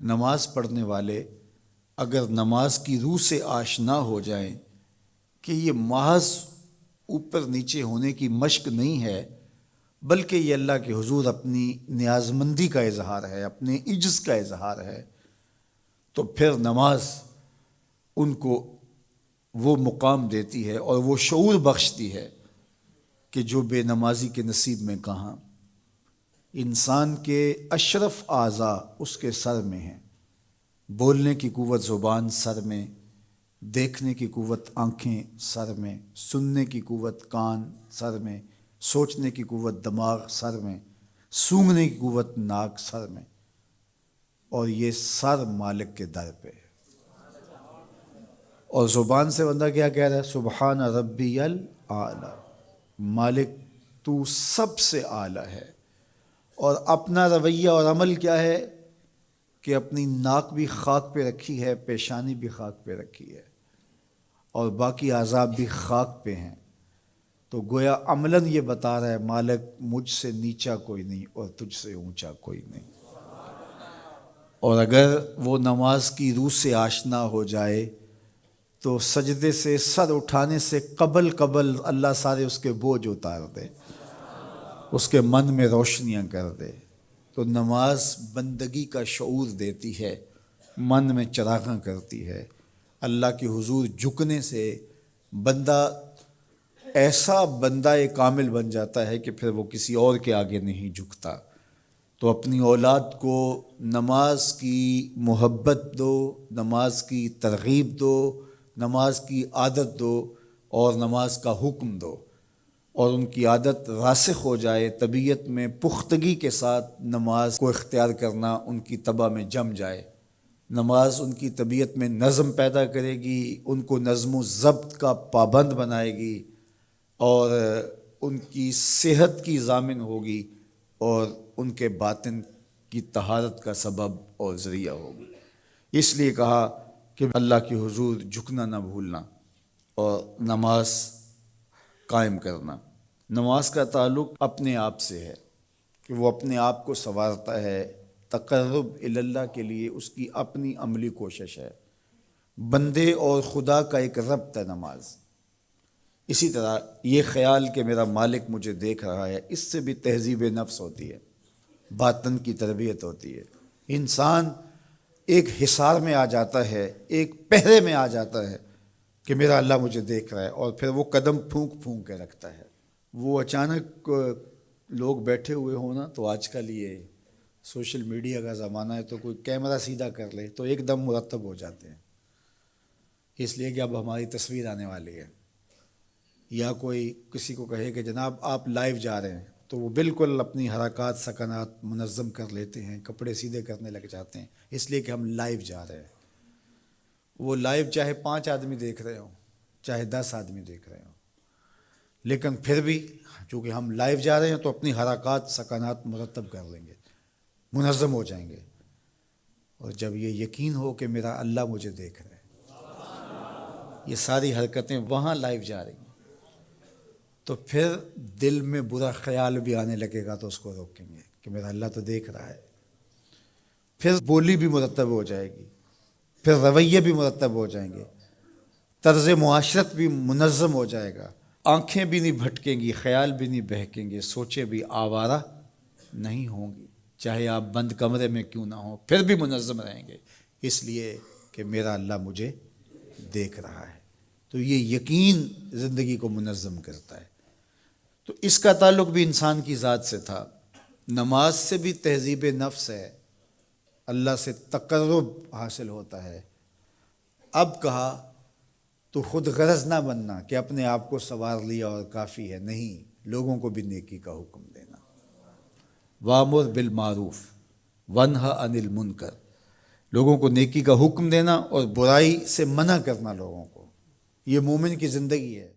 نماز پڑھنے والے اگر نماز کی روح سے آشنا ہو جائیں کہ یہ محض اوپر نیچے ہونے کی مشق نہیں ہے، بلکہ یہ اللہ کے حضور اپنی نیازمندی کا اظہار ہے، اپنے عجز کا اظہار ہے، تو پھر نماز ان کو وہ مقام دیتی ہے اور وہ شعور بخشتی ہے کہ جو بے نمازی کے نصیب میں کہاں۔ انسان کے اشرف اعضاء اس کے سر میں ہیں، بولنے کی قوت زبان سر میں، دیکھنے کی قوت آنکھیں سر میں، سننے کی قوت کان سر میں، سوچنے کی قوت دماغ سر میں، سونگھنے کی قوت ناک سر میں، اور یہ سر مالک کے در پہ۔ اور زبان سے بندہ کیا کہہ رہا ہے؟ سبحان ربی الاعلی، مالک تو سب سے اعلیٰ ہے۔ اور اپنا رویہ اور عمل کیا ہے کہ اپنی ناک بھی خاک پہ رکھی ہے، پیشانی بھی خاک پہ رکھی ہے، اور باقی اعضاء بھی خاک پہ ہیں۔ تو گویا عملاً یہ بتا رہا ہے مالک مجھ سے نیچا کوئی نہیں اور تجھ سے اونچا کوئی نہیں۔ اور اگر وہ نماز کی روح سے آشنا ہو جائے تو سجدے سے سر اٹھانے سے قبل اللہ سارے اس کے بوجھ اتار دے، اس کے من میں روشنیاں کر دے۔ تو نماز بندگی کا شعور دیتی ہے، من میں چراغاں کرتی ہے۔ اللہ کے حضور جھکنے سے بندہ ایسا بندہ کامل بن جاتا ہے کہ پھر وہ کسی اور کے آگے نہیں جھکتا۔ تو اپنی اولاد کو نماز کی محبت دو، نماز کی ترغیب دو، نماز کی عادت دو اور نماز کا حکم دو، اور ان کی عادت راسخ ہو جائے، طبیعت میں پختگی کے ساتھ نماز کو اختیار کرنا ان کی طبع میں جم جائے۔ نماز ان کی طبیعت میں نظم پیدا کرے گی، ان کو نظم و ضبط کا پابند بنائے گی، اور ان کی صحت کی ضامن ہوگی، اور ان کے باطن کی طہارت کا سبب اور ذریعہ ہوگی۔ اس لیے کہا کہ اللہ کے حضور جھکنا نہ بھولنا اور نماز قائم کرنا۔ نماز کا تعلق اپنے آپ سے ہے کہ وہ اپنے آپ کو سنوارتا ہے، تقرب اللہ کے لیے اس کی اپنی عملی کوشش ہے۔ بندے اور خدا کا ایک ربط ہے نماز۔ اسی طرح یہ خیال کہ میرا مالک مجھے دیکھ رہا ہے، اس سے بھی تہذیب نفس ہوتی ہے، باطن کی تربیت ہوتی ہے۔ انسان ایک حصار میں آ جاتا ہے، ایک پہرے میں آ جاتا ہے کہ میرا اللہ مجھے دیکھ رہا ہے، اور پھر وہ قدم پھونک پھونک کے رکھتا ہے۔ وہ اچانک لوگ بیٹھے ہوئے ہوں نا، تو آج کل یہ سوشل میڈیا کا زمانہ ہے، تو کوئی کیمرہ سیدھا کر لے تو ایک دم مرتب ہو جاتے ہیں، اس لیے کہ اب ہماری تصویر آنے والی ہے۔ یا کوئی کسی کو کہے کہ جناب آپ لائیو جا رہے ہیں، تو وہ بالکل اپنی حرکات سکنات منظم کر لیتے ہیں، کپڑے سیدھے کرنے لگ جاتے ہیں، اس لیے کہ ہم لائیو جا رہے ہیں۔ وہ لائیو چاہے 5 آدمی دیکھ رہے ہوں، چاہے 10 آدمی دیکھ رہے ہوں، لیکن پھر بھی چونکہ ہم لائیو جا رہے ہیں تو اپنی حرکات سکنات مرتب کر لیں گے، منظم ہو جائیں گے۔ اور جب یہ یقین ہو کہ میرا اللہ مجھے دیکھ رہا ہے، یہ ساری حرکتیں وہاں لائیو جا رہی ہیں، تو پھر دل میں برا خیال بھی آنے لگے گا تو اس کو روکیں گے کہ میرا اللہ تو دیکھ رہا ہے۔ پھر بولی بھی مرتب ہو جائے گی، پھر رویے بھی مرتب ہو جائیں گے، طرز معاشرت بھی منظم ہو جائے گا، آنکھیں بھی نہیں بھٹکیں گی، خیال بھی نہیں بہکیں گے، سوچیں بھی آوارہ نہیں ہوں گی، چاہے آپ بند کمرے میں کیوں نہ ہوں، پھر بھی منظم رہیں گے، اس لیے کہ میرا اللہ مجھے دیکھ رہا ہے۔ تو یہ یقین زندگی کو منظم کرتا ہے۔ تو اس کا تعلق بھی انسان کی ذات سے تھا۔ نماز سے بھی تہذیب نفس ہے، اللہ سے تقرب حاصل ہوتا ہے۔ اب کہا تو خود غرض نہ بننا کہ اپنے آپ کو سنوار لیا اور کافی ہے، نہیں، لوگوں کو بھی نیکی کا حکم دینا۔ وامر بالمعروف ونہا عن المنکر، لوگوں کو نیکی کا حکم دینا اور برائی سے منع کرنا لوگوں کو، یہ مومن کی زندگی ہے۔